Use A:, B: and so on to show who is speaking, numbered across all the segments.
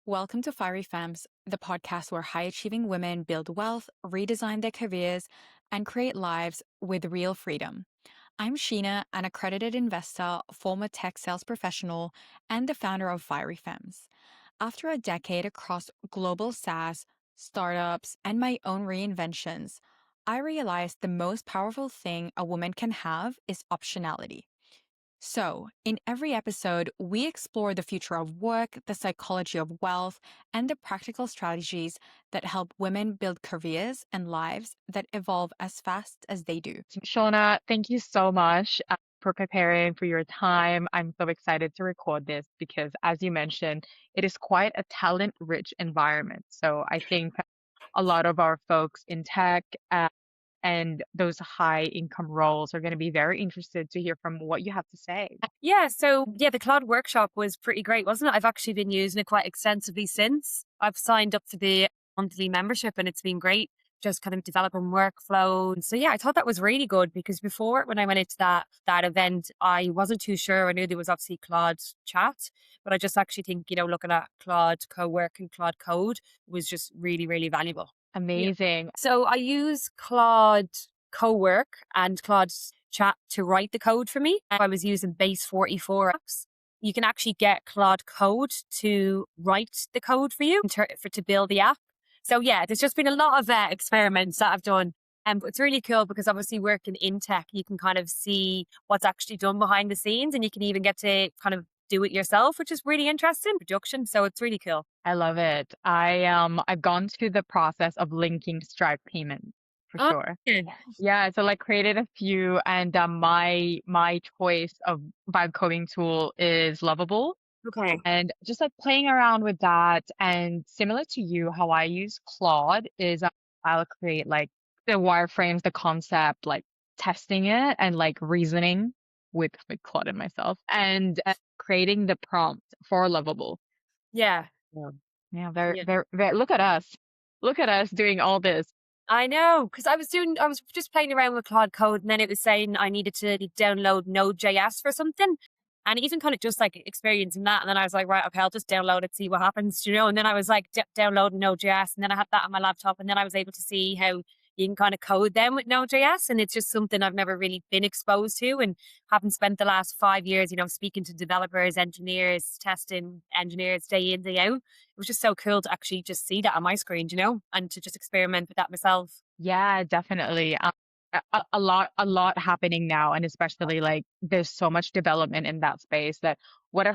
A: Welcome to Fiery Femmes, the podcast where high achieving women build wealth, redesign their careers, and create lives with real freedom. I'm Shauna, an accredited investor, former tech sales professional, and the founder of Fiery Femmes. After a decade across global SaaS, startups, and my own reinventions, I realized the most powerful thing a woman can have is optionality. So, in every episode, we explore the future of work, the psychology of wealth, and the practical strategies that help women build careers and lives that evolve as fast as they do.
B: Shauna, thank you so much for preparing for your time. I'm so excited to record this because, as you mentioned, it is quite a talent-rich environment. So I think a lot of our folks in tech and those high income roles are going to be very interested to hear from what you have to say.
C: So the Claude workshop was pretty great, wasn't it? I've actually been using it quite extensively since. I've signed up for the monthly membership and it's been great, just kind of developing workflow. And so yeah, I thought that was really good because before when I went into that event, I wasn't too sure. I knew there was obviously Claude chat, but I just actually think, looking at Claude co-work and Claude code was just really, really valuable.
B: Amazing.
C: So I use Claude co-work and Claude chat to write the code for me. I was using Base 44 apps. You can actually get Claude Code to write the code for you to build the app. So yeah, there's just been a lot of experiments that I've done. But it's really cool because obviously working in tech, you can kind of see what's actually done behind the scenes and you can even get to kind of do it yourself, which is really interesting. Production. So it's really cool.
B: I love it. I've gone through the process of linking Stripe payments for sure.
C: Yeah.
B: Yeah, so like created a few, and my choice of vibe coding tool is Lovable,
C: Okay.
B: and just like playing around with that. And similar to you, how I use Claude is I'll create like the wireframes, the concept, like testing it and like reasoning with Claude and myself, and creating the prompt for Lovable.
C: Yeah.
B: Yeah, yeah, very,
C: Yeah.
B: very, very. Look at us doing all this.
C: I know, because I was just playing around with Claude Code and then it was saying I needed to download Node.js for something. And even kind of just like experiencing that. And then I was like, right, okay, I'll just download it, see what happens, And then I was like downloading Node.js and then I had that on my laptop and then I was able to see how you can kind of code them with Node.js. And it's just something I've never really been exposed to and haven't spent the last 5 years, speaking to developers, engineers, testing engineers day in, day out. It was just so cool to actually just see that on my screen, and to just experiment with that myself.
B: Yeah, definitely. A lot happening now, and especially like there's so much development in that space that I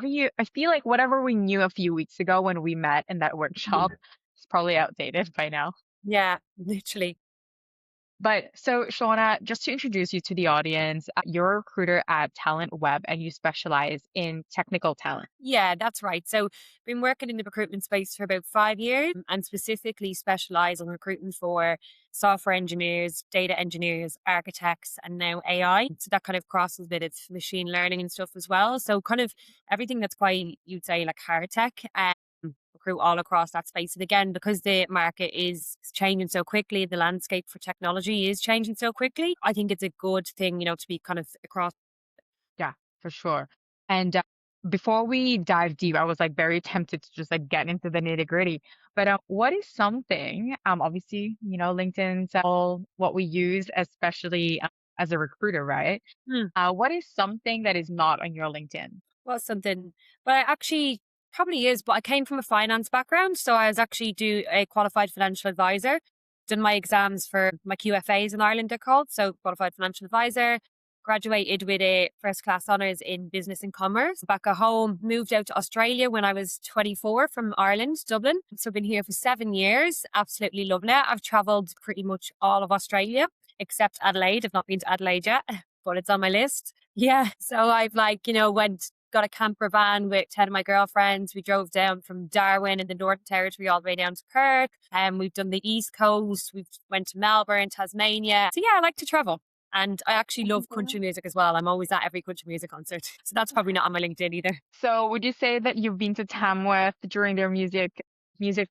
B: feel like whatever we knew a few weeks ago when we met in that workshop is probably outdated by now.
C: Yeah, literally.
B: But so, Shauna, just to introduce you to the audience, you're a recruiter at Talent Web and you specialize in technical talent.
C: Yeah, that's right. So been working in the recruitment space for about 5 years and specifically specialize in recruiting for software engineers, data engineers, architects, and now AI. So that kind of crosses a bit of machine learning and stuff as well. So kind of everything that's quite, you'd say, like hard tech. Recruit all across that space. And again, because the market is changing so quickly, the landscape for technology is changing so quickly, I think it's a good thing, to be kind of across.
B: Yeah, for sure. And before we dive deep, I was like very tempted to just like get into the nitty gritty. But what is something, obviously, LinkedIn's all what we use, especially as a recruiter, right? What is something that is not on your LinkedIn?
C: Well, something, but I actually probably is, but I came from a finance background. So I was actually a qualified financial advisor, done my exams for my QFAs in Ireland, they're called. So qualified financial advisor, graduated with a first class honours in business and commerce. Back at home, moved out to Australia when I was 24 from Ireland, Dublin. So I've been here for 7 years. Absolutely loving it. I've travelled pretty much all of Australia, except Adelaide. I've not been to Adelaide yet, but it's on my list. Yeah. So I've got a camper van with 10 of my girlfriends. We drove down from Darwin in the Northern Territory all the way down to Perth. And we've done the East Coast. We've went to Melbourne, Tasmania. So yeah, I like to travel. And I actually love country music as well. I'm always at every country music concert. So that's probably not on my LinkedIn either.
B: So would you say that you've been to Tamworth during their music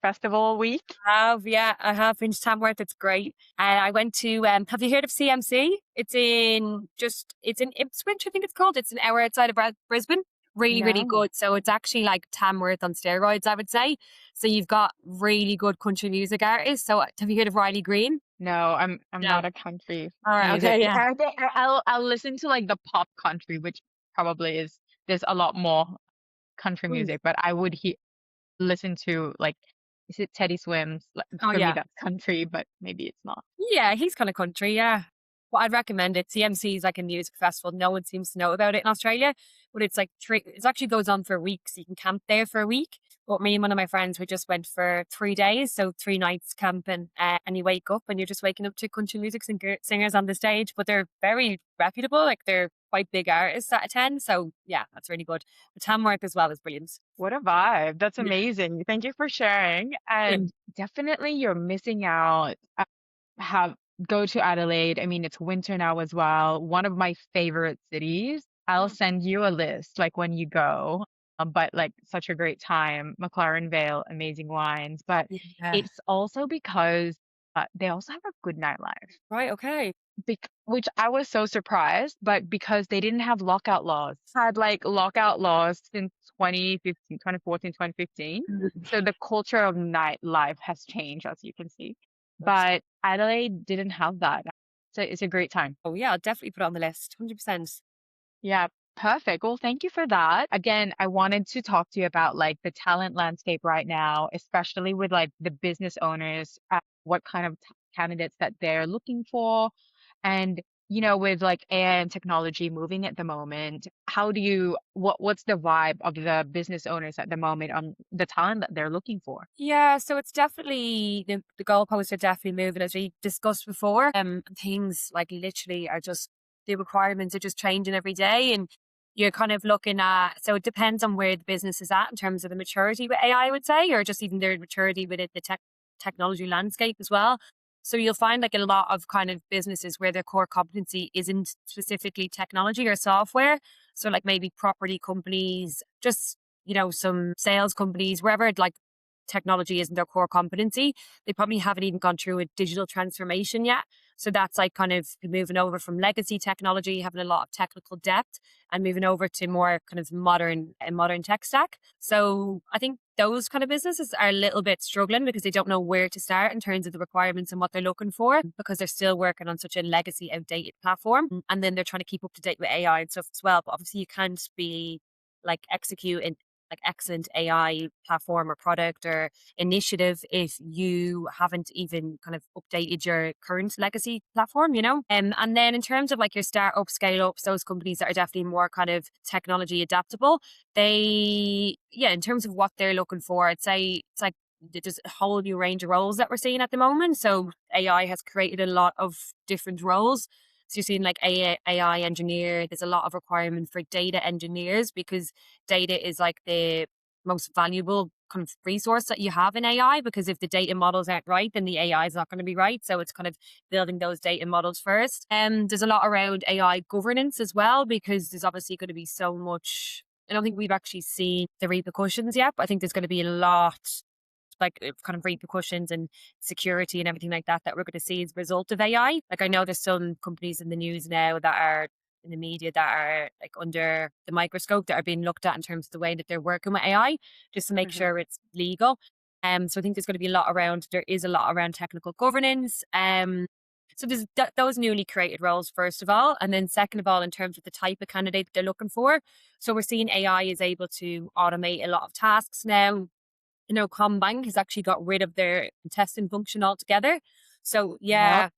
B: festival week?
C: I have been to Tamworth. It's great. I went to, have you heard of CMC? It's in Ipswich, I think it's called. It's an hour outside of Brisbane. really, really
B: No.
C: good. So it's actually like Tamworth on steroids, I would say. So you've got really good country music artists. So have you heard of Riley Green?
B: No, I'm
C: No.
B: not a country
C: All right.
B: music.
C: Okay. Yeah.
B: I'll listen to like the pop country, which probably is there's a lot more country
C: Mm.
B: music, but I would listen to like is it Teddy Swims? Like,
C: Oh,
B: for me
C: yeah.
B: that's country, but maybe it's not.
C: Yeah, he's kind of country, yeah. Well, I'd recommend it. CMC is like a music festival. No one seems to know about it in Australia, but it's like it actually goes on for weeks. You can camp there for a week. But me and one of my friends, we just went for 3 days, so 3 nights camping, and you wake up and you're just waking up to country music singers on the stage, but they're very reputable. Like they're quite big artists that attend. So yeah, that's really good. But Tamworth as well is brilliant.
B: What a vibe. That's
C: Yeah.
B: amazing. Thank you for sharing. And definitely you're missing out. Have Go to Adelaide. I mean, it's winter now as well. One of my favorite cities. I'll
C: Mm.
B: send you a list like when you go. But like such a great time. McLaren Vale, amazing wines. But
C: Yeah.
B: it's also because they also have a good nightlife.
C: Right. Okay.
B: Which I was so surprised, but because they didn't have lockout laws, had like lockout laws since 2015, 2014, 2015.
C: Mhm.
B: So the culture of nightlife has changed, as you can see.
C: That's-
B: But Adelaide didn't have that. So it's a great time.
C: Oh yeah, I'll definitely put it on the list. 100%.
B: Yeah, perfect. Well, thank you for that. Again, I wanted to talk to you about like the talent landscape right now, especially with like the business owners, what kind of candidates that they're looking for. And, with like AI and technology moving at the moment, what's the vibe of the business owners at the moment on the talent that they're looking for?
C: Yeah, so it's definitely the goalposts are definitely moving as we discussed before. Things like literally are just the requirements are just changing every day, and you're kind of looking at. So it depends on where the business is at in terms of the maturity with AI, I would say, or just even their maturity with the technology landscape as well. So you'll find like a lot of kind of businesses where their core competency isn't specifically technology or software. So like maybe property companies, just some sales companies, wherever like technology isn't their core competency, they probably haven't even gone through a digital transformation yet. So that's like kind of moving over from legacy technology, having a lot of technical depth, and moving over to more kind of modern tech stack. So I think those kind of businesses are a little bit struggling because they don't know where to start in terms of the requirements and what they're looking for, because they're still working on such a legacy outdated platform. And then they're trying to keep up to date with AI and stuff as well. But obviously you can't be like executing like excellent AI platform or product or initiative if you haven't even kind of updated your current legacy platform. And then in terms of like your startup, scale ups, those companies that are definitely more kind of technology adaptable, in terms of what they're looking for, I'd say it's like there's a whole new range of roles that we're seeing at the moment. So AI has created a lot of different roles. So you're seeing like AI engineer. There's a lot of requirement for data engineers because data is like the most valuable kind of resource that you have in AI, because if the data models aren't right, then the AI is not going to be right. So it's kind of building those data models first. There's a lot around AI governance as well, because there's obviously going to be so much. I don't think we've actually seen the repercussions yet, but I think there's going to be a lot like kind of repercussions and security and everything like that we're going to see as a result of AI. Like I know there's some companies in the news now that are in the media that are like under the microscope that are being looked at in terms of the way that they're working with AI, just to make
B: Hmm.
C: sure it's legal. So I think there's going to be there is a lot around technical governance. So there's those newly created roles, first of all. And then second of all, in terms of the type of candidate they're looking for. So we're seeing AI is able to automate a lot of tasks now. Combank has actually got rid of their testing function altogether. So
B: What?
C: yeah,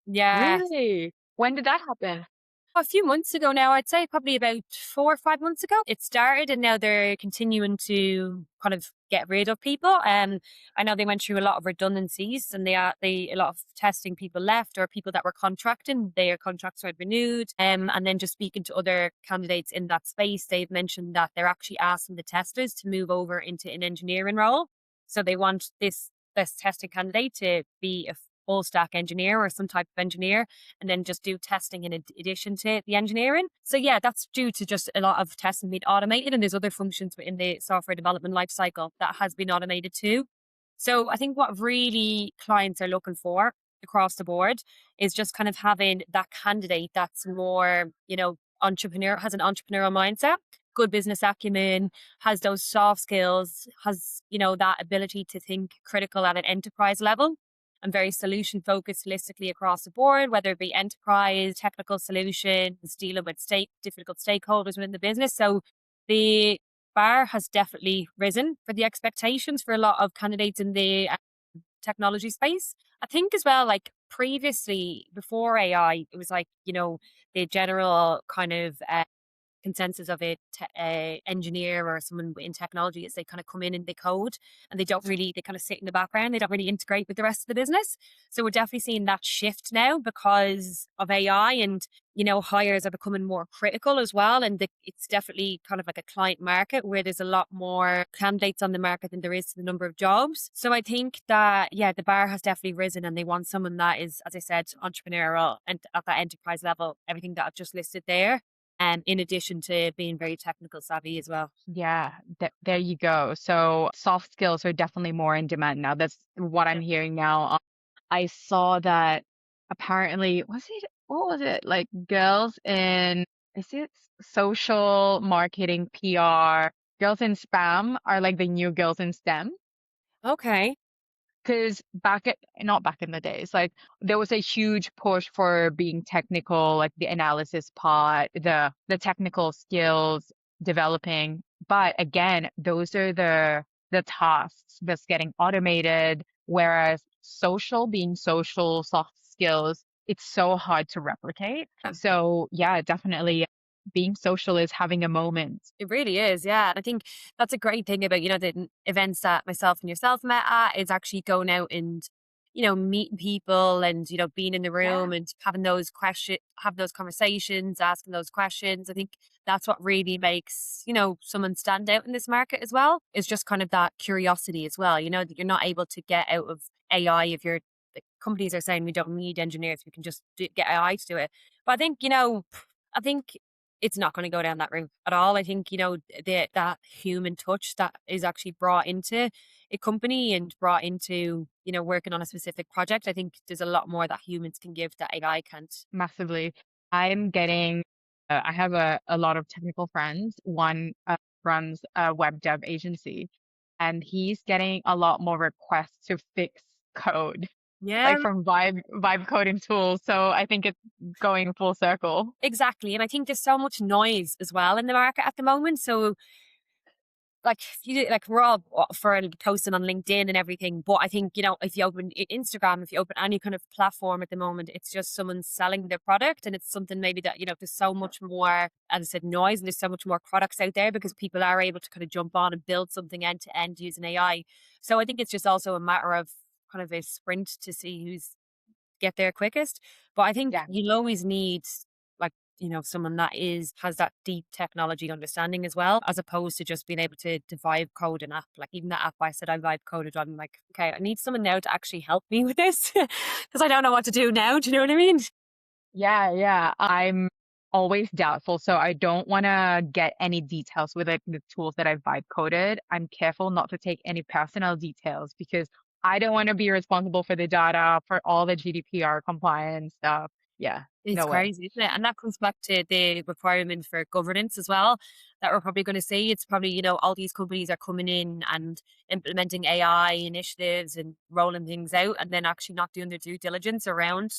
B: Really? When did that happen?
C: a few months ago now, I'd say probably about 4 or 5 months ago, it started, and now they're continuing to kind of get rid of people. I know they went through a lot of redundancies, and a lot of testing people left, or people that were contracting, their contracts weren't renewed. And then just speaking to other candidates in that space, they've mentioned that they're actually asking the testers to move over into an engineering role. So they want this testing candidate to be a full stack engineer or some type of engineer, and then just do testing in addition to the engineering. So yeah, that's due to just a lot of testing being automated, and there's other functions within the software development lifecycle that has been automated too. So I think what really clients are looking for across the board is just kind of having that candidate that's more, has an entrepreneurial mindset. good business acumen, has those soft skills, has, that ability to think critical at an enterprise level and very solution focused holistically across the board, whether it be enterprise, technical solutions, dealing with difficult stakeholders within the business. So the bar has definitely risen for the expectations for a lot of candidates in the technology space. I think as well, like previously, before AI, it was like, the general kind of consensus of a engineer or someone in technology is they kind of come in and they code and they kind of sit in the background. They don't really integrate with the rest of the business. So we're definitely seeing that shift now because of AI and, hires are becoming more critical as well. And it's definitely kind of like a client market where there's a lot more candidates on the market than there is the number of jobs. So I think that, yeah, the bar has definitely risen and they want someone that is, as I said, entrepreneurial and at that enterprise level, everything that I've just listed there, in addition to being very technical savvy as well.
B: Yeah, there you go. So soft skills are definitely more in demand now. That's what I'm hearing now. I saw that apparently, what was it? Like girls in, is it social marketing, PR, girls in spam are like the new girls in STEM.
C: Okay.
B: Because not back in the days, like there was a huge push for being technical, like the analysis part, the technical skills developing. But again, those are the tasks that's getting automated. Whereas being social, soft skills, it's so hard to replicate. So yeah, definitely being social is having a moment.
C: It really is, yeah. And I think that's a great thing about, the events that myself and yourself met at is actually going out and, meeting people and, being in the
B: Yeah.
C: room and have those conversations, asking those questions. I think that's what really makes, someone stand out in this market as well. Is just kind of that curiosity as well, that you're not able to get out of AI if the companies are saying we don't need engineers, we can just get AI to do it. But I think, I think it's not going to go down that route at all. I think, that human touch that is actually brought into a company and brought into, working on a specific project. I think there's a lot more that humans can give that AI can't.
B: Massively. I have a lot of technical friends. One runs a web dev agency, and he's getting a lot more requests to fix code,
C: Yeah,
B: like from vibe coding tools. So I think it's going full circle.
C: exactly. And I think there's so much noise as well in the market at the moment. So like we're all for posting on LinkedIn and everything, but I think, if you open Instagram, if you open any kind of platform at the moment, it's just someone selling their product, and it's something maybe that, there's so much more, as I said, noise, and there's so much more products out there because people are able to kind of jump on and build something end to end using AI. So I think it's just also a matter of kind of a sprint to see who's get there quickest. But I think
B: Yeah,
C: you'll always need, like, someone that has that deep technology understanding as well, as opposed to just being able to vibe code an app. Like even that app I said I vibe coded, I'm like, okay, I need someone now to actually help me with this because I don't know what to do now. Do you know what I mean?
B: yeah. I'm always doubtful, so I don't want to get any details with like the tools that I vibe coded. I'm careful not to take any personal details because I don't want to be responsible for the data, for all the GDPR compliance stuff. Yeah,
C: It's
B: no way.
C: crazy, isn't it? And that comes back to the requirement for governance as well that we're probably going to see. It's probably, all these companies are coming in and implementing AI initiatives and rolling things out and then actually not doing their due diligence around,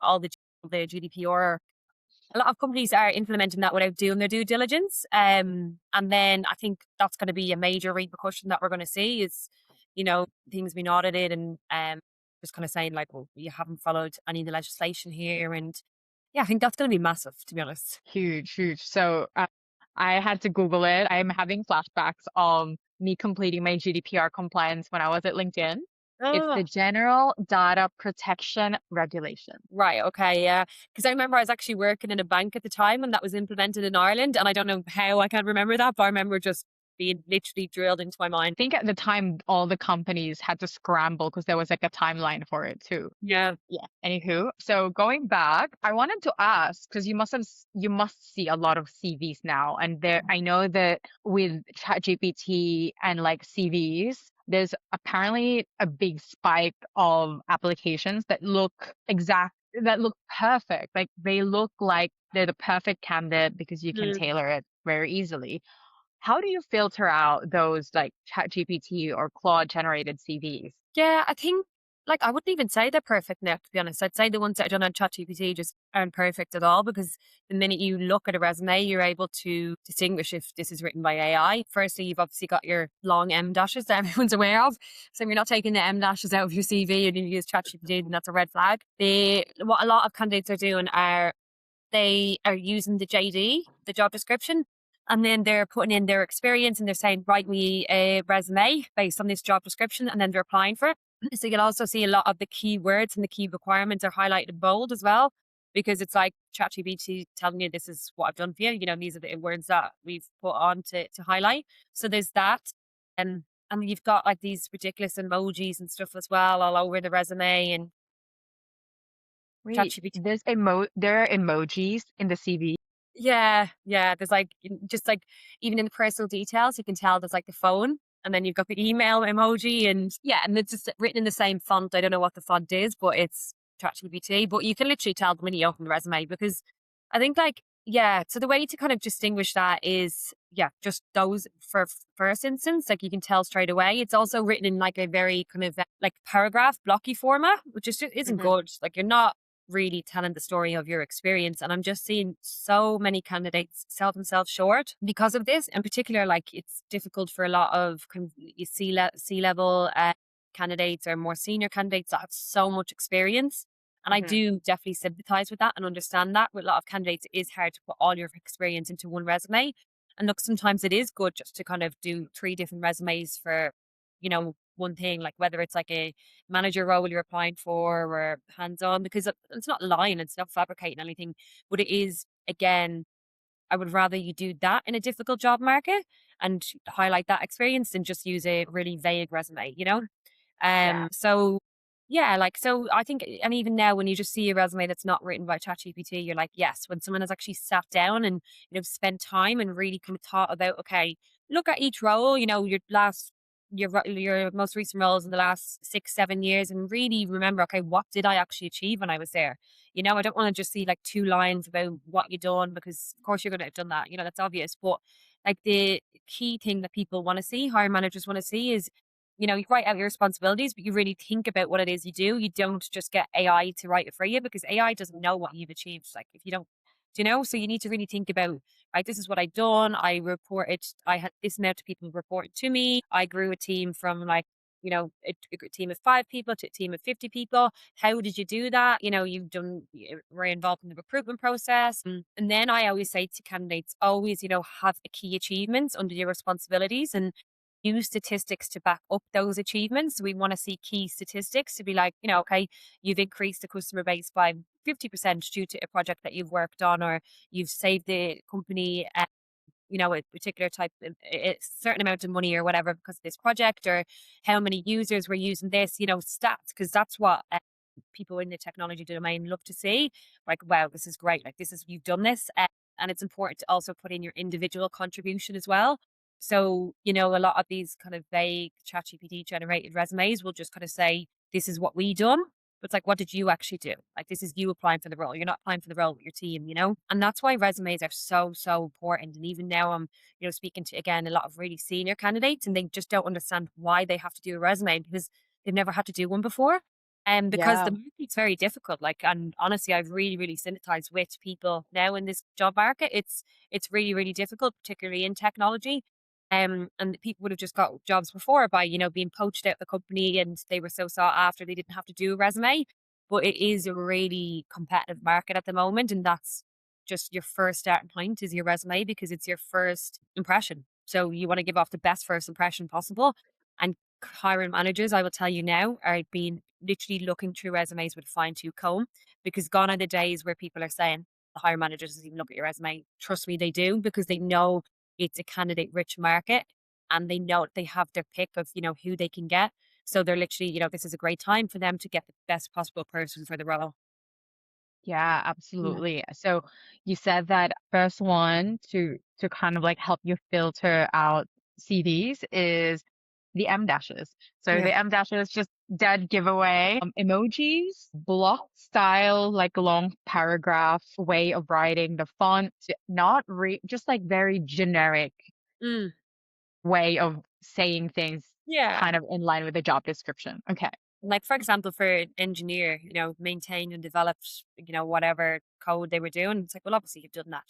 C: all the GDPR. A lot of companies are implementing that without doing their due diligence. And then I think that's going to be a major repercussion that we're going to see is, things being audited and just kind of saying like, well, you haven't followed any of the legislation here. And yeah, I think that's going to be massive, to be honest.
B: Huge, huge. So I had to Google it. I'm having flashbacks of me completing my GDPR compliance when I was at LinkedIn. It's
C: Oh,
B: the General Data Protection Regulation.
C: right. Okay. Yeah. Because I remember I was actually working in a bank at the time when that was implemented in Ireland. And I don't know how I can't remember that, but I remember just being literally drilled into my mind.
B: Think at the time all the companies had to scramble because there was like a timeline for it too.
C: Yeah.
B: Yeah. Anywho, so going back, I wanted to ask because you must see a lot of CVs now, and there I know that with ChatGPT and like CVs, there's apparently a big spike of applications that look perfect. Like they look like they're the perfect candidate because you can tailor it. very easily. How do you filter out those like ChatGPT or Claude generated CVs?
C: Yeah, I think like I wouldn't even say they're perfect now, to be honest. I'd say the ones that are done on ChatGPT just aren't perfect at all because the minute you look at a resume, you're able to distinguish if this is written by AI. Firstly, you've obviously got your long M dashes that everyone's aware of. So if you're not taking the M dashes out of your CV and you use ChatGPT, then that's a red flag. What a lot of candidates are doing are they are using the JD, the job description, and then they're putting in their experience and they're saying, write me a resume based on this job description, and then they're applying for it. So you'll also see a lot of the key words and the key requirements are highlighted in bold as well, because it's like ChatGPT telling you this is what I've done for you. You know, these are the words that we've put on to highlight. So there's that. And you've got like these ridiculous emojis and stuff as well all over the resume and
B: Wait,
C: ChatGPT.
B: there are emojis in the CV.
C: Yeah, yeah. There's like just like even in the personal details, you can tell there's like the phone, and then you've got the email emoji, and yeah, and it's just written in the same font. I don't know what the font is, but it's ChatGPT. But you can literally tell when you open the resume because I think like yeah. So the way to kind of distinguish that is yeah, just those for first instance, like you can tell straight away. It's also written in like a very kind of like paragraph blocky format, which is just isn't
B: Mhm.
C: good. Like you're not really telling the story of your experience. And I'm just seeing so many candidates sell themselves short because of this. In particular, like it's difficult for a lot of you C level candidates or more senior candidates that have so much experience. And I
B: Mhm.
C: do definitely sympathize with that and understand that. With a lot of candidates, it is hard to put all your experience into one resume. And look, sometimes it is good just to kind of do three different resumes for, you know, one thing, like whether it's like a manager role you're applying for or hands on, because it's not lying, it's not fabricating anything, but it is, again, I would rather you do that in a difficult job market and highlight that experience than just use a really vague resume, you know?
B: Yeah.
C: So yeah, like so I think and even now when you just see a resume that's not written by ChatGPT, you're like, yes, when someone has actually sat down and, you know, spent time and really kind of thought about, okay, look at each role, you know, your most recent roles in the last 6, 7 years and really remember, okay, what did I actually achieve when I was there? You know, I don't want to just see like 2 lines about what you done because of course you're gonna have done that, you know, that's obvious. But like the key thing that people want to see, hiring managers want to see is you know, you write out your responsibilities, but you really think about what it is you do. You don't just get AI to write it for you because AI doesn't know what you've achieved. Like if you don't, do you know? So you need to really think about, right, this is what I've done. I had this amount of people reporting to me. I grew a team from like, you know, a team of 5 people to a team of 50 people. How did you do that? You know, you were involved in the recruitment process. And then I always say to candidates, always, you know, have a key achievements under your responsibilities and use statistics to back up those achievements. So we want to see key statistics to be like, you know, okay, you've increased the customer base by 50% due to a project that you've worked on, or you've saved the company, you know, a particular type, a certain amount of money or whatever because of this project, or how many users were using this, you know, stats, because that's what people in the technology domain look to see. Like, wow, this is great. Like, you've done this. And it's important to also put in your individual contribution as well. So, you know, a lot of these kind of vague ChatGPT generated resumes will just kind of say, this is what we done. But it's like, what did you actually do? Like, this is you applying for the role. You're not applying for the role with your team, you know? And that's why resumes are so, so important. And even now I'm, you know, speaking to, again, a lot of really senior candidates and they just don't understand why they have to do a resume because they've never had to do one before. And because
B: Yeah.
C: the market's very difficult, like, and honestly, I've really, really sympathized with people now in this job market. It's really, really difficult, particularly in technology. And people would have just got jobs before by, you know, being poached out the company and they were so sought after they didn't have to do a resume. But it is a really competitive market at the moment. And that's just your first starting point is your resume because it's your first impression. So you want to give off the best first impression possible. And hiring managers, I will tell you now, are being literally looking through resumes with a fine tooth comb because gone are the days where people are saying the hiring managers doesn't even look at your resume. Trust me, they do because they know it's a candidate rich market and they know they have their pick of, you know, who they can get. So they're literally, you know, this is a great time for them to get the best possible person for the role.
B: Yeah,
C: Yeah.
B: absolutely. So you said that first one to kind of like help you filter out CVs is the M dashes. So
C: Yeah.
B: the M dashes just dead giveaway. Emojis, block style, like long paragraph way of writing the font, not just like very generic
C: Mm,
B: way of saying things
C: yeah.
B: kind of in line with the job description. Okay.
C: Like, for example, for an engineer, maintain and develop, whatever code they were doing. It's like, well, obviously you've done that.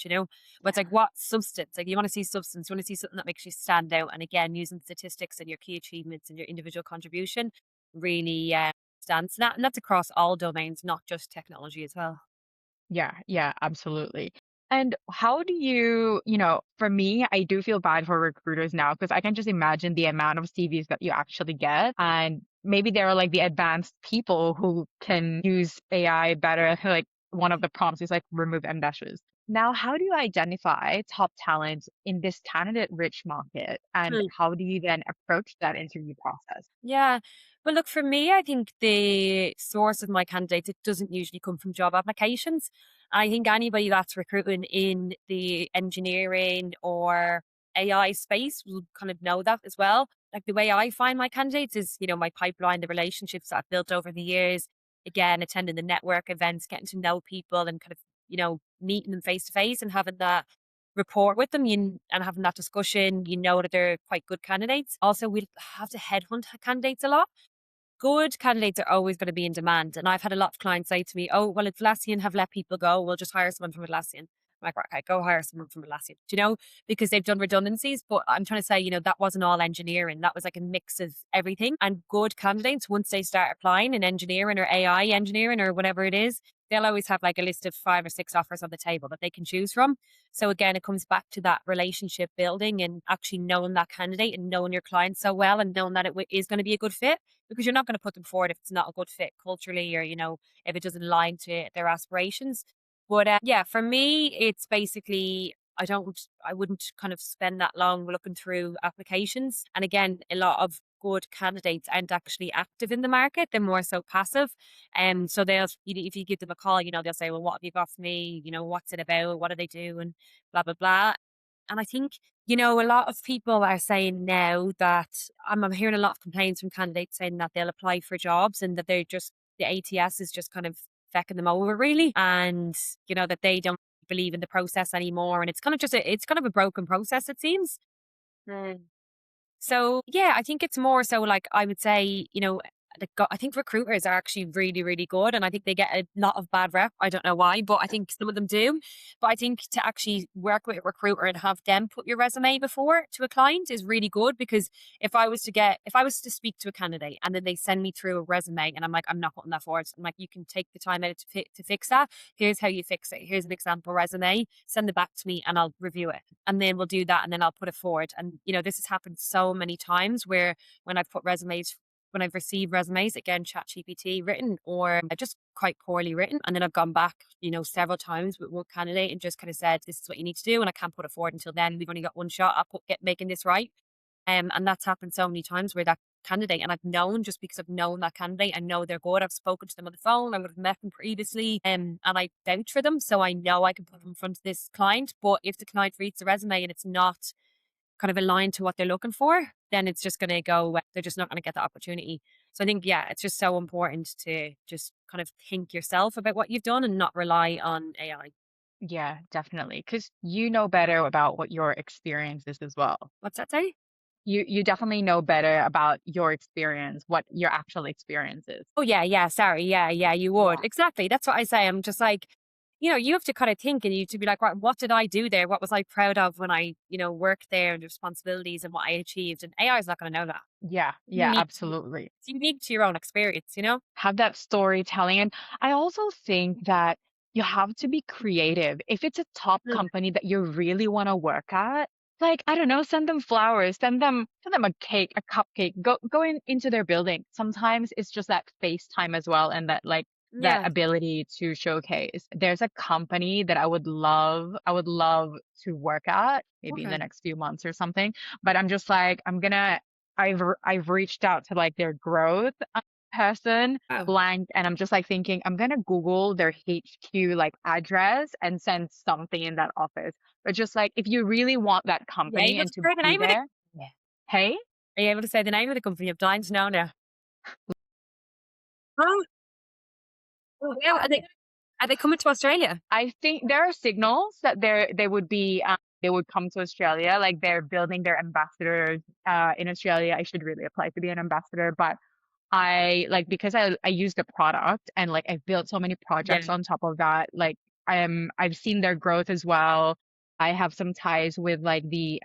C: But it's like, what substance? Like, you want to see substance, you want to see something that makes you stand out. And again, using statistics and your key achievements and your individual contribution really stands to that. And that's across all domains, not just technology as well.
B: Yeah, yeah, absolutely. And how do for me, I do feel bad for recruiters now because I can just imagine the amount of CVs that you actually get. And maybe there are like the advanced people who can use AI better. Like one of the prompts is like remove embeddages. Now, how do you identify top talent in this candidate-rich market? And how do you then approach that interview process?
C: Yeah. But look, for me, I think the source of my candidates, it doesn't usually come from job applications. I think anybody that's recruiting in the engineering or AI space will kind of know that as well. Like the way I find my candidates is, my pipeline, the relationships that I've built over the years. Again, attending the network events, getting to know people and kind of, meeting them face to face and having that rapport with them and having that discussion, that they're quite good candidates. Also, we have to headhunt candidates a lot. Good candidates are always going to be in demand. And I've had a lot of clients say to me, oh, well, Atlassian have let people go. We'll just hire someone from Atlassian. I'm like, right, okay, go hire someone from Atlassian, because they've done redundancies. But I'm trying to say, that wasn't all engineering. That was like a mix of everything. And good candidates, once they start applying in engineering or AI engineering or whatever it is, they'll always have like a list of 5 or 6 offers on the table that they can choose from. So again, it comes back to that relationship building and actually knowing that candidate and knowing your client so well and knowing that is going to be a good fit, because you're not going to put them forward if it's not a good fit culturally or, if it doesn't align to their aspirations. But yeah, for me, it's basically, I wouldn't kind of spend that long looking through applications. And again, a lot of good candidates aren't actually active in the market. They're more so passive. So if you give them a call, they'll say, well, what have you got for me? What's it about? What do they do? And blah, blah, blah. And I think, a lot of people are saying now that I'm hearing a lot of complaints from candidates saying that they'll apply for jobs and that the ATS is just kind of fecking them over really. And, that they don't believe in the process anymore. And it's kind of it's kind of a broken process, it seems. So yeah, I think it's more so like I would say, I think recruiters are actually really, really good. And I think they get a lot of bad rep. I don't know why, but I think some of them do. But I think to actually work with a recruiter and have them put your resume before to a client is really good, because if I was to speak to a candidate and then they send me through a resume and I'm like, I'm not putting that forward. I'm like, you can take the time out to fix that. Here's how you fix it. Here's an example resume. Send it back to me and I'll review it. And then we'll do that and then I'll put it forward. And, this has happened so many times where when I've received resumes, again, ChatGPT written or just quite poorly written. And then I've gone back, several times with one candidate and just kind of said, this is what you need to do. And I can't put it forward until then. We've only got one shot at making this right. And that's happened so many times where that candidate, and I've known, just because I've known that candidate, I know they're good. I've spoken to them on the phone. I would have met them previously, and I vouch for them. So I know I can put them in front of this client. But if the client reads the resume and it's not kind of aligned to what they're looking for, then it's just going to go, they're just not going to get the opportunity. So I think, yeah, it's just so important to just kind of think yourself about what you've done and not rely on AI.
B: Yeah, definitely. Because you know better about what your experience is as well.
C: What's that say?
B: You definitely know better about your experience, what your actual experience is.
C: Oh, yeah, yeah. Sorry. Yeah, yeah, you would.
B: Yeah.
C: Exactly. That's what I say. I'm just like, you have to kind of think and you to be like, right, what did I do there? What was I proud of when I, worked there, and the responsibilities and what I achieved? And AI is not going to know that.
B: Yeah, yeah,
C: Unique.
B: absolutely.
C: It's unique to your own experience.
B: Have that storytelling. And I also think that you have to be creative. If it's a top
C: Mm,
B: company that you really want to work at, like, I don't know, send them flowers, send them a cake, a cupcake, go into their building. Sometimes it's just that face time as well, and that
C: yeah.
B: ability to showcase. There's a company that I would love to work at, maybe in the
C: Okay.
B: next few months or something. But I'm just like, I've reached out to like their growth person
C: Oh.
B: blank, and I'm just like thinking I'm gonna Google their HQ like address and send something in that office. But just like if you really want that
C: Are you
B: company
C: able
B: and
C: to
B: to
C: share the
B: be
C: name of the
B: there,
C: Yeah.
B: hey,
C: Are you able to say the name of the company? Of dying to know now. Oh, yeah. Are they coming to Australia?
B: I think there are signals that they would come to Australia, like they're building their ambassadors in Australia. I should really apply to be an ambassador, but I like because I use the product and like I've built so many
C: Yeah.
B: projects on top of that. Like I've seen their growth as well. I have some ties with like the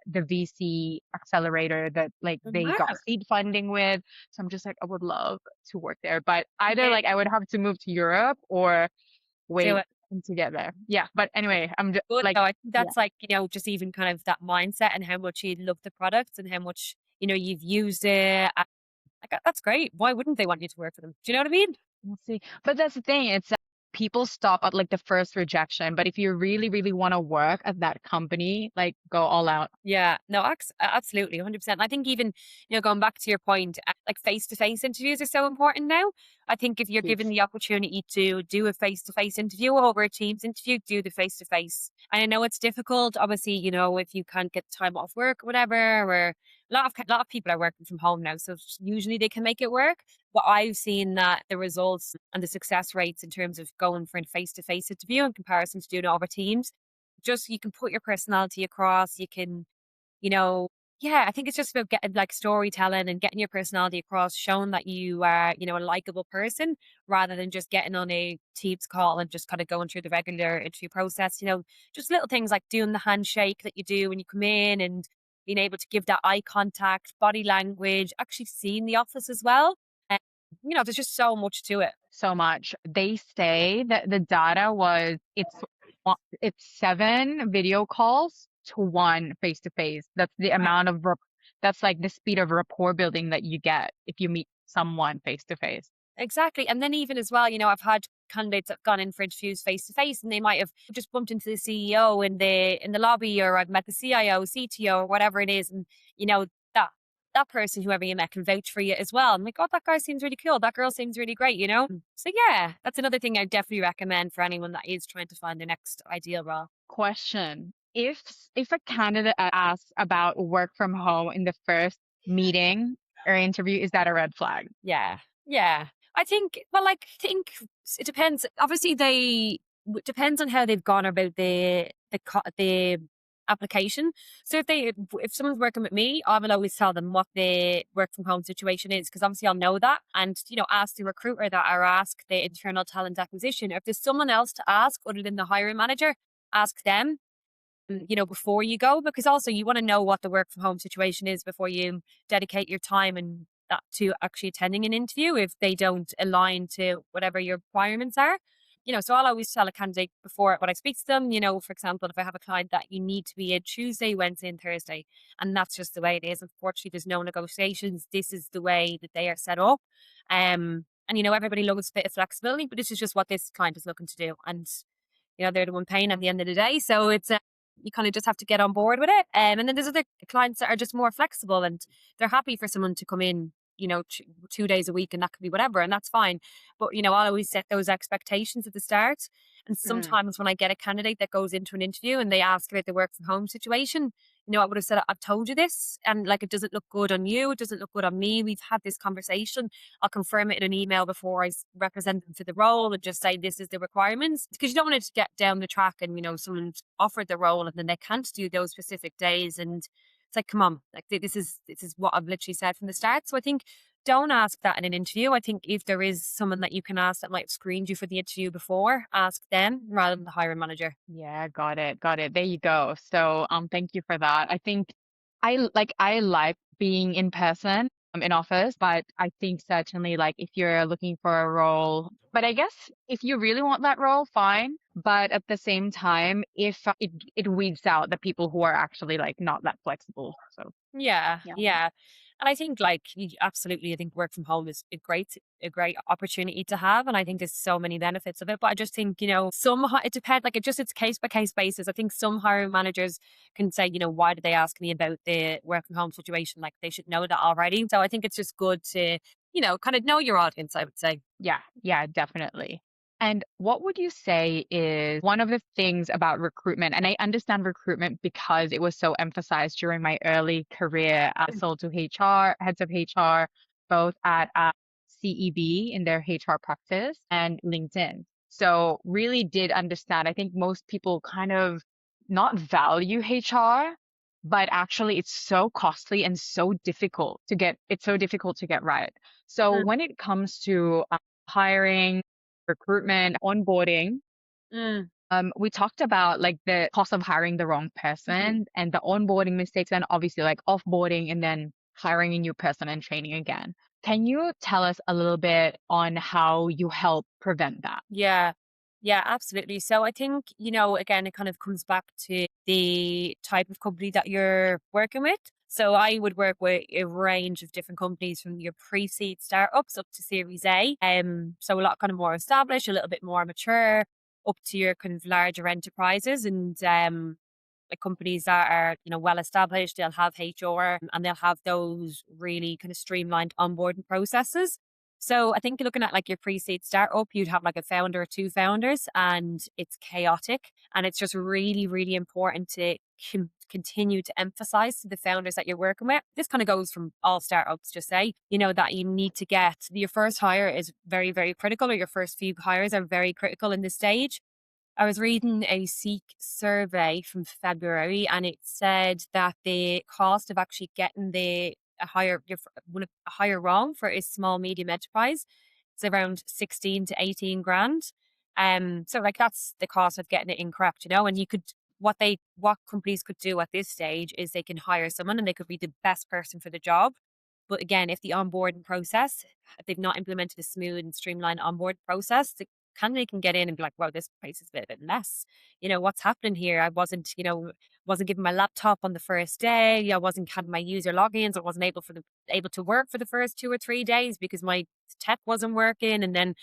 B: VC accelerator that like they got
C: Wow.
B: seed funding with. So I'm just like I would love to work there, but either
C: Yeah.
B: like I would have to move to Europe or
C: Do
B: wait
C: it.
B: to get there. Yeah, but anyway, I'm just
C: Good
B: like
C: though. I think
B: yeah.
C: that's like, just even kind of that mindset and how much you love the product and how much, you've used it. Like, that's great. Why wouldn't they want you to work for them? Do you know what I mean?
B: We'll see. But that's the thing. It's people stop at like the first rejection. But if you really, really want to work at that company, like go all out.
C: Yeah, no, absolutely, 100%. I think even, going back to your point, like face-to-face interviews are so important now. I think if you're given
B: Huge.
C: the opportunity to do a face-to-face interview over a Teams interview, do the face-to-face. And I know it's difficult, obviously, if you can't get time off work or whatever, or a lot of people are working from home now, so usually they can make it work. But I've seen that the results and the success rates in terms of going for a face-to-face interview in comparison to doing it over Teams, just you can put your personality across, you can you know, yeah, I think it's just about getting like storytelling and getting your personality across, showing that you are, a likable person rather than just getting on a Teams call and just kind of going through the regular interview process. Just little things like doing the handshake that you do when you come in and being able to give that eye contact, body language, actually seeing the office as well. And, there's just so much to it.
B: So much. They say that the data was it's 7 video calls to 1 face-to-face. That's the amount of that's like the speed of rapport building that you get if you meet someone face-to-face.
C: Exactly. And then even as well, I've had candidates that have gone in for interviews face to face and they might have just bumped into the CEO in the lobby, or I've met the CIO, CTO, or whatever it is. And that that person, whoever you met, can vouch for you as well. I'm like, oh, that guy seems really cool. That girl seems really great. So yeah, that's another thing I definitely recommend for anyone that is trying to find the next ideal role.
B: Question. If a candidate asks about work from home in the first meeting or interview, is that a red flag?
C: Yeah. Yeah. I think, well, it depends. Obviously, depends on how they've gone about the application. So if someone's working with me, I will always tell them what the work from home situation is, because obviously I'll know that, and ask the recruiter that, or ask the internal talent acquisition. Or if there's someone else to ask other than the hiring manager, ask them, before you go, because also you want to know what the work from home situation is before you dedicate your time and that to actually attending an interview if they don't align to whatever your requirements are. So I'll always tell a candidate before when I speak to them, for example, if I have a client that you need to be in Tuesday, Wednesday, and Thursday, and that's just the way it is. Unfortunately, there's no negotiations. This is the way that they are set up. And everybody loves a bit of flexibility, but this is just what this client is looking to do. And they're the one paying at the end of the day. So it's you kind of just have to get on board with it. And then there's other clients that are just more flexible and they're happy for someone to come in, 2 days a week, and that could be whatever, and that's fine. But I'll always set those expectations at the start. And
B: Mm.
C: sometimes when I get a candidate that goes into an interview and they ask about the work from home situation, I would have said, I've told you this, and like, it doesn't look good on you, it doesn't look good on me. We've had this conversation. I'll confirm it in an email before I represent them for the role, and just say this is the requirements, because you don't want it to get down the track and someone's offered the role and then they can't do those specific days, and it's like, come on, like, this is what I've literally said from the start. So I think don't ask that in an interview. I think if there is someone that you can ask that might have screened you for the interview before, ask them rather than the hiring manager.
B: Yeah, got it. Got it. There you go. So, thank you for that. I think I like being in person, in office, but I think certainly like if you're looking for a role, but I guess if you really want that role, fine. But at the same time, if it weeds out the people who are actually like not that flexible. So,
C: Yeah,
B: yeah.
C: yeah. And I think like absolutely, I think work from home is a great opportunity to have, and I think there's so many benefits of it. But I just think it depends. Like, it's case by case basis. I think some hiring managers can say, why did they ask me about the work from home situation? Like, they should know that already. So I think it's just good to kind of know your audience, I would say.
B: Yeah, yeah, definitely. And what would you say is one of the things about recruitment? And I understand recruitment because it was so emphasized during my early career. I sold to HR, heads of HR, both at CEB in their HR practice and LinkedIn. So really did understand. I think most people kind of not value HR, but actually it's so costly and so difficult to get, it's so difficult to get right. So
C: Mm,
B: when it comes to hiring, recruitment, onboarding,
C: mm.
B: we talked about like the cost of hiring the wrong person and the onboarding mistakes, and obviously like offboarding and then hiring a new person and training again. Can you tell us a little bit on how you help prevent that?
C: Yeah. Yeah, absolutely. So I think, again, it kind of comes back to the type of company that you're working with. So I would work with a range of different companies from your pre-seed startups up to Series A. So a lot kind of more established, a little bit more mature, up to your kind of larger enterprises and like companies that are, well established, they'll have HR and they'll have those really kind of streamlined onboarding processes. So I think you're looking at like your pre-seed startup, you'd have like a founder or two founders and it's chaotic. And it's just really, really important to continue to emphasize to the founders that you're working with. This kind of goes from all startups, just say, that you need to get your first hire is very, very critical, or your first few hires are very critical in this stage. I was reading a Seek survey from February, and it said that the cost of actually getting a hire wrong for a small medium enterprise is around 16 to 18 grand. So like that's the cost of getting it incorrect, and you could what companies could do at this stage is they can hire someone and they could be the best person for the job. But again, if the onboarding process, if they've not implemented a smooth and streamlined onboard process, the candidate can get in and be like, wow, this place is a bit mess. What's happening here? I wasn't given my laptop on the first day. I wasn't had my user logins. I wasn't able to work for the first 2 or 3 days because my tech wasn't working. And then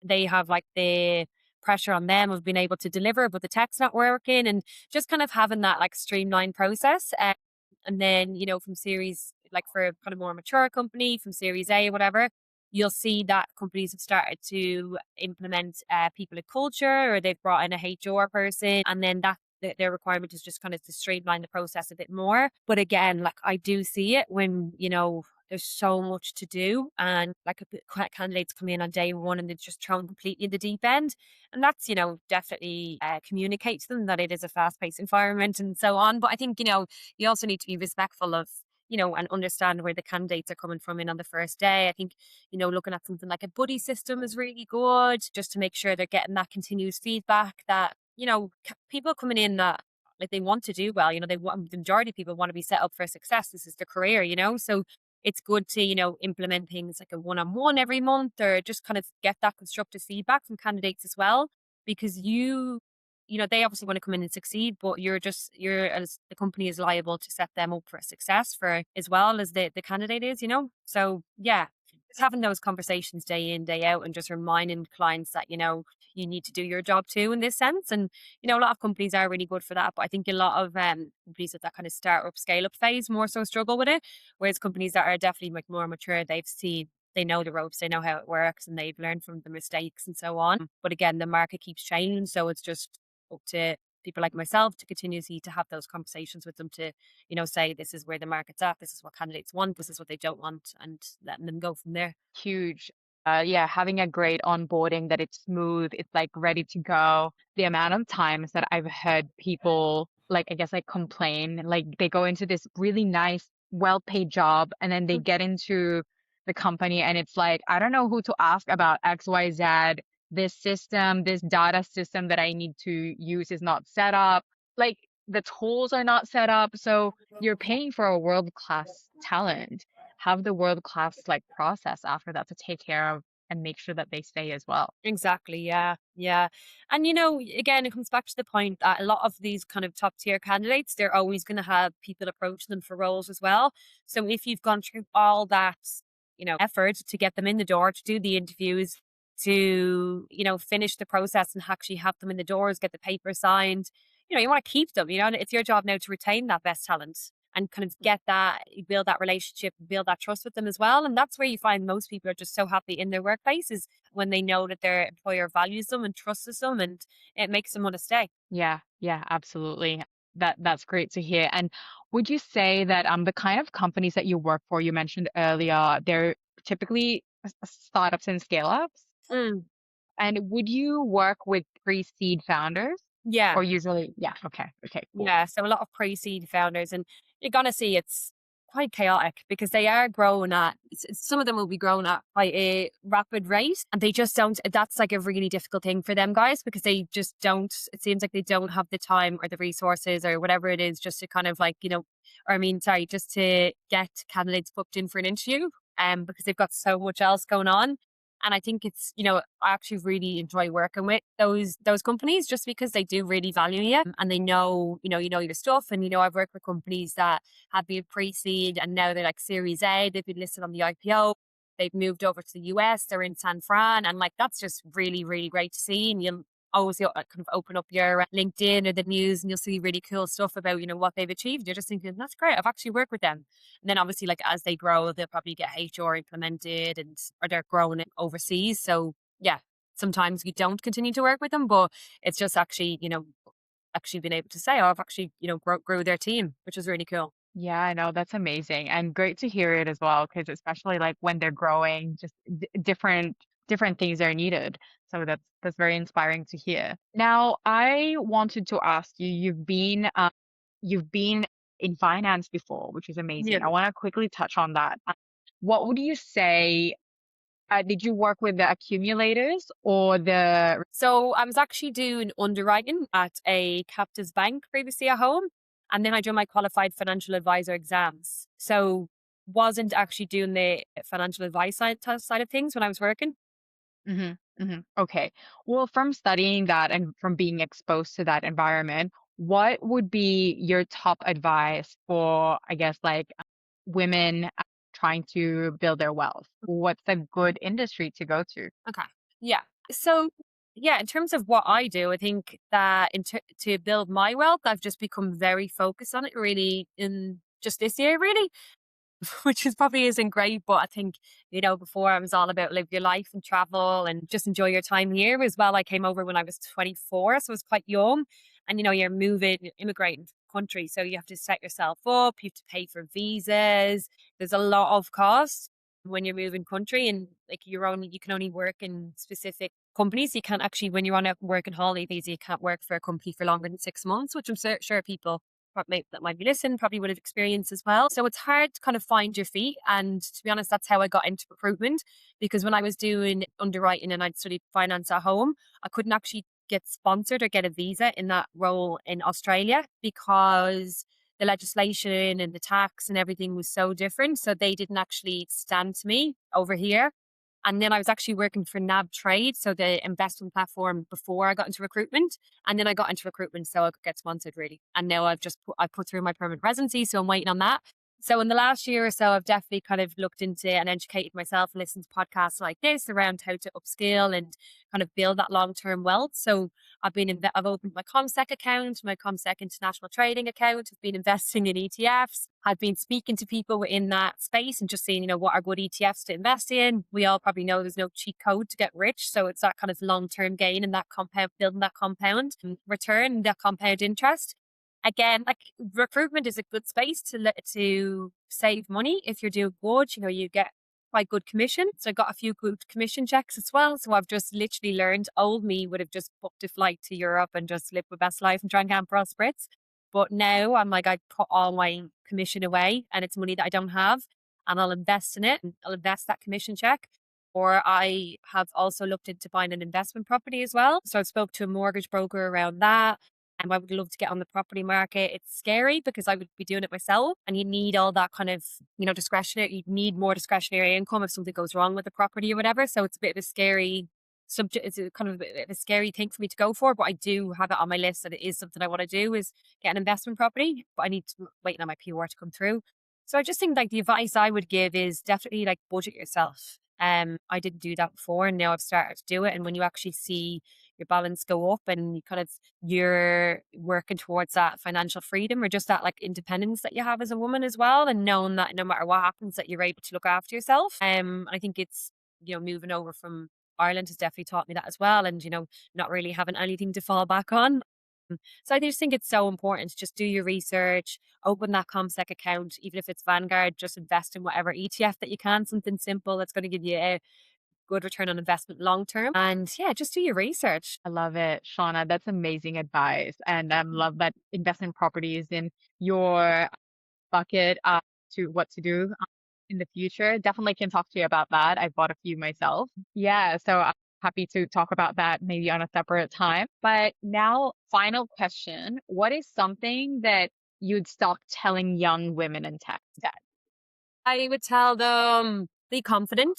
C: they have like the pressure on them of being able to deliver, but the tech's not working, and just kind of having that like streamlined process. And then, from series, like for a kind of more mature company, from series A or whatever, you'll see that companies have started to implement people of culture, or they've brought in a HR person, and then their requirement is just kind of to streamline the process a bit more. But again, like I do see it when, there's so much to do, and like candidates come in on day one and they're just thrown completely in the deep end. And that's, definitely communicate to them that it is a fast paced environment and so on. But I think, you also need to be respectful of, and understand where the candidates are coming from in on the first day. I think, looking at something like a buddy system is really good, just to make sure they're getting that continuous feedback that, people coming in that like they want to do well, the majority of people want to be set up for success. This is their career, so it's good to, implement things like a one-on-one every month, or just kind of get that constructive feedback from candidates as well, because they obviously want to come in and succeed, but you're as the company is liable to set them up for success for as well as the candidate is, So yeah, just having those conversations day in, day out, and just reminding clients that, you need to do your job too in this sense. And, a lot of companies are really good for that. But I think a lot of companies at that kind of startup scale up phase more so struggle with it. Whereas companies that are definitely like more mature, they know the ropes, they know how it works, and they've learned from the mistakes and so on. But again, the market keeps changing. So it's just up to people like myself to continuously to have those conversations with them to, say this is where the market's at, this is what candidates want, this is what they don't want, and letting them go from there.
B: Huge. Yeah, having a great onboarding that it's smooth, it's like ready to go. The amount of times that I've heard people like, I guess, like complain, like they go into this really nice, well-paid job and then they get into the company and it's like, I don't know who to ask about XYZ. This system, this data system that I need to use is not set up. Like the tools are not set up. So you're paying for a world-class talent, have the world class like process after that to take care of and make sure that they stay as well.
C: Exactly. Yeah. Yeah. And, again, it comes back to the point that a lot of these kind of top tier candidates, they're always going to have people approach them for roles as well. So if you've gone through all that, effort to get them in the door, to do the interviews, to, finish the process and actually have them in the doors, get the paper signed, you want to keep them, and it's your job now to retain that best talent and kind of build that relationship, build that trust with them as well. And that's where you find most people are just so happy in their workplace, is when they know that their employer values them and trusts them, and it makes them want to stay.
B: Yeah, yeah, absolutely. That's great to hear. And would you say that the kind of companies that you work for, you mentioned earlier, they're typically startups and scale ups?
C: Mm,
B: And would you work with pre-seed founders
C: yeah.
B: or usually? Yeah. Okay. Okay. Cool.
C: Yeah, so a lot of pre-seed founders, and you're gonna see it's quite chaotic because they are growing at some of them will be growing at quite a rapid rate, and they just don't. That's like a really difficult thing for them guys because they just don't. It seems like they don't have the time or the resources or whatever it is just to kind of like or I mean, sorry, just to get candidates booked in for an interview, because they've got so much else going on. And I think it's, I actually really enjoy working with those companies just because they do really value you and they know, you know your stuff. And, I've worked with companies that have been pre-seed and now they're like Series A, they've been listed on the IPO. They've moved over to the US, they're in San Fran. And like, that's just really, really great to see. And you'll always kind of open up your LinkedIn or the news and you'll see really cool stuff about, what they've achieved. You're just thinking, that's great. I've actually worked with them. And then obviously, like as they grow, they'll probably get HR implemented and or they're growing it overseas. So yeah, sometimes you don't continue to work with them, but it's just actually, actually being able to say, oh, I've actually, grew their team, which is really cool.
B: Yeah, I know that's amazing and great to hear it as well because especially like when they're growing, just different things are needed. So that's very inspiring to hear. Now, I wanted to ask you, you've been in finance before, which is
C: Yeah.
B: amazing. I want to quickly touch on that. What would you say? Did you work with the accumulators or the?
C: So I was actually doing underwriting at a captives bank previously at home. And then I did my qualified financial advisor exams. So wasn't actually doing the financial advice side of things when I was working.
B: Hmm. Hmm. Okay. Well, from studying that and from being exposed to that environment, what would be your top advice for, I guess, like women trying to build their wealth? What's a good industry to go to?
C: Okay. Yeah. So, yeah, in terms of what I do, I think that to build my wealth, I've just become very focused on it really in just this year, really, which is probably isn't great. But I think, before I was all about live your life and travel and just enjoy your time here as well. I came over when I was 24, so I was quite young. And, you're moving, you're immigrating to the country. So you have to set yourself up, you have to pay for visas. There's a lot of cost when you're moving country and like you can only work in specific companies. You can't actually, when you're on a working holiday visa, you can't work for a company for longer than 6 months, which I'm sure people that might be listening probably would have experienced as well. So it's hard to kind of find your feet. And to be honest, that's how I got into recruitment because when I was doing underwriting and I'd studied finance at home, I couldn't actually get sponsored or get a visa in that role in Australia because the legislation and the tax and everything was so different. So they didn't actually stand to me over here. And then I was actually working for NAB Trade, so the investment platform before I got into recruitment. And then I got into recruitment so I could get sponsored really. And now I put through my permanent residency, so I'm waiting on that. So in the last year or so, I've definitely kind of looked into and educated myself and listened to podcasts like this around how to upskill and kind of build that long-term wealth. So I've opened my ComSec account, my ComSec international trading account. I've been investing in ETFs. I've been speaking to people within that space and just seeing, what are good ETFs to invest in. We all probably know there's no cheat code to get rich. So it's that kind of long-term gain and that compound, building that compound return, that compound interest. Again, like recruitment is a good space to save money if you're doing good. You get quite good commission. So I got a few good commission checks as well. So I've just literally learned old me would have just booked a flight to Europe and just lived my best life and drank Aperol spritz. But now I'm like, I put all my commission away and it's money that I don't have and I'll invest in it and I'll invest that commission check. Or I have also looked into buying an investment property as well. So I spoke to a mortgage broker around that. And I would love to get on the property market. It's scary because I would be doing it myself and you need all that kind of, discretionary, you need more discretionary income if something goes wrong with the property or whatever. So it's a bit of a scary subject. It's a kind of a bit of a scary thing for me to go for, but I do have it on my list and it is something I want to do is get an investment property, but I need to wait on my PR to come through. So I just think like the advice I would give is definitely like budget yourself. I didn't do that before and now I've started to do it. And when you actually see your balance go up and you're working towards that financial freedom or just that like independence that you have as a woman as well and knowing that no matter what happens that you're able to look after yourself. I think it's, moving over from Ireland has definitely taught me that as well and, not really having anything to fall back on. So I just think it's so important to just do your research, open that ComSec account, even if it's Vanguard, just invest in whatever ETF that you can, something simple that's going to give you a good return on investment long term. And yeah, just do your research.
B: I love it, Shauna. That's amazing advice. And love that investment properties in your bucket to what to do in the future. Definitely can talk to you about that. I bought a few myself. Yeah, so I'm happy to talk about that maybe on a separate time. But now, final question. What is something that you'd stop telling young women in tech that?
C: I would tell them be confident,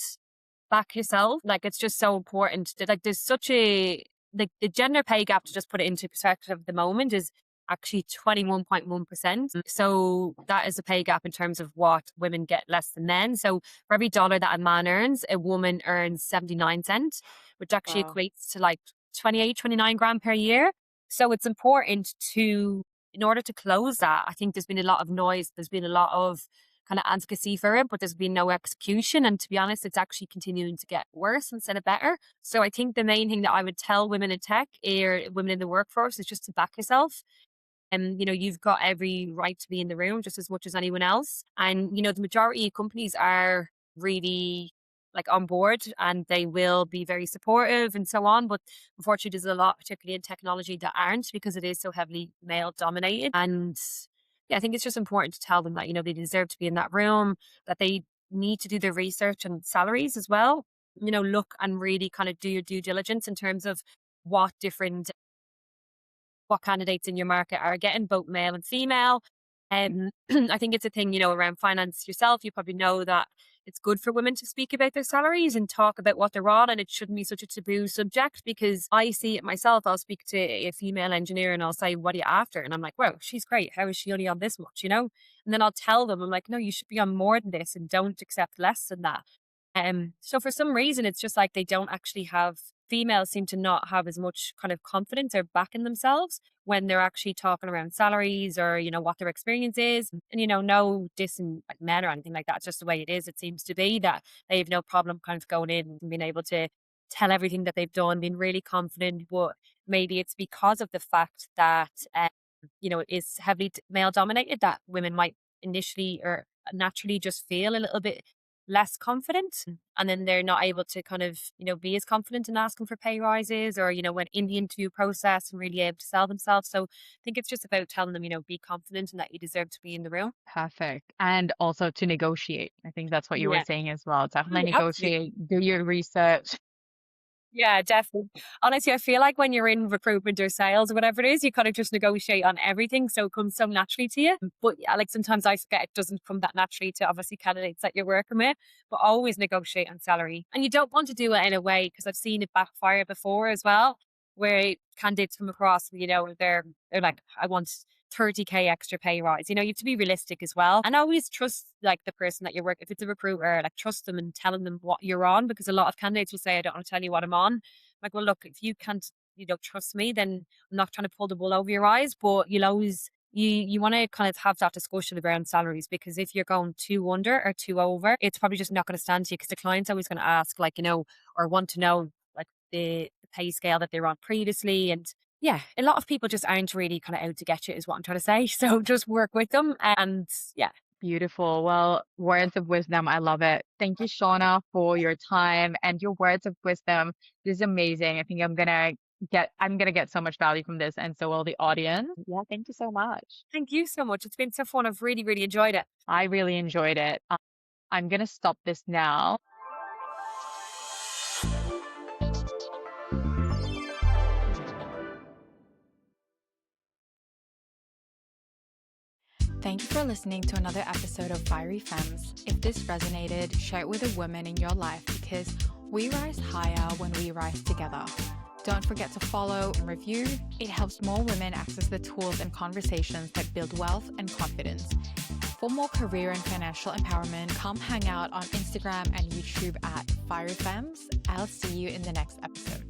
C: back yourself. Like it's just so important. Like there's such a like the gender pay gap, to just put it into perspective at the moment, is actually 21.1%. So that is a pay gap in terms of what women get less than men. So for every dollar that a man earns, a woman earns 79 cents, which actually
B: Wow.
C: equates to like 28, 29 grand per year. So it's important to, in order to close that, I think there's been a lot of noise. There's been a lot of kind of advocacy for it, but there's been no execution. And to be honest, it's actually continuing to get worse instead of better. So I think the main thing that I would tell women in tech or women in the workforce is just to back yourself. And, you've got every right to be in the room just as much as anyone else. And, the majority of companies are really like on board and they will be very supportive and so on. But unfortunately, there's a lot, particularly in technology, that aren't, because it is so heavily male dominated. And yeah, I think it's just important to tell them that, they deserve to be in that room, that they need to do their research and salaries as well. Look and really kind of do your due diligence in terms of what candidates in your market are getting, both male and female. I think it's a thing, around finance yourself. You probably know that it's good for women to speak about their salaries and talk about what they're on, and it shouldn't be such a taboo subject, because I see it myself. I'll speak to a female engineer and I'll say, "What are you after?" And I'm like, "Well, she's great. How is she only on this much?" And then I'll tell them, I'm like, "No, you should be on more than this and don't accept less than that." So for some reason, it's just like they don't actually have, females seem to not have as much kind of confidence or back in themselves when they're actually talking around salaries or, what their experience is. And, no dissing like men or anything like that. It's just the way it is. It seems to be that they have no problem kind of going in and being able to tell everything that they've done, being really confident. But maybe it's because of the fact that, it is heavily male dominated, that women might initially or naturally just feel a little bit less confident, and then they're not able to kind of be as confident in asking for pay rises or when in the interview process, and really able to sell themselves. So I think it's just about telling them be confident and that you deserve to be in the room.
B: Perfect. And also to negotiate. I think that's what you were
C: Yeah.
B: saying as well. Definitely
C: Oh, absolutely.
B: negotiate, do your research.
C: Yeah, definitely. Honestly, I feel like when you're in recruitment or sales or whatever it is, you kind of just negotiate on everything. So it comes so naturally to you. But yeah, like sometimes I forget it doesn't come that naturally to obviously candidates that you're working with, but always negotiate on salary. And you don't want to do it in a way, because I've seen it backfire before as well, where candidates come across, they're like, "I want 30K extra pay rise." You have to be realistic as well. And always trust like the person that you're working. If it's a recruiter, like trust them and telling them what you're on, because a lot of candidates will say, "I don't want to tell you what I'm on." Like, well, look, if you can't, trust me, then I'm not trying to pull the wool over your eyes, but you'll always, you want to kind of have that discussion around salaries, because if you're going too under or too over, it's probably just not going to stand to you, because the client's always going to ask, like, or want to know like the pay scale that they were on previously. And yeah, a lot of people just aren't really kind of out to get you, is what I'm trying to say. So just work with them. And yeah.
B: Beautiful. Well, words of wisdom. I love it. Thank you, Shauna, for your time and your words of wisdom. This is amazing. I think I'm gonna get so much value from this, and so will the audience. Yeah, thank you so much.
C: Thank you so much. It's been so fun. I've really, really enjoyed it.
B: I really enjoyed it. I'm gonna stop this now.
A: Thank you for listening to another episode of Fiery Femmes. If this resonated, share it with a woman in your life, because we rise higher when we rise together. Don't forget to follow and review. It helps more women access the tools and conversations that build wealth and confidence. For more career and financial empowerment, come hang out on Instagram and YouTube at Fiery Femmes. I'll see you in the next episode.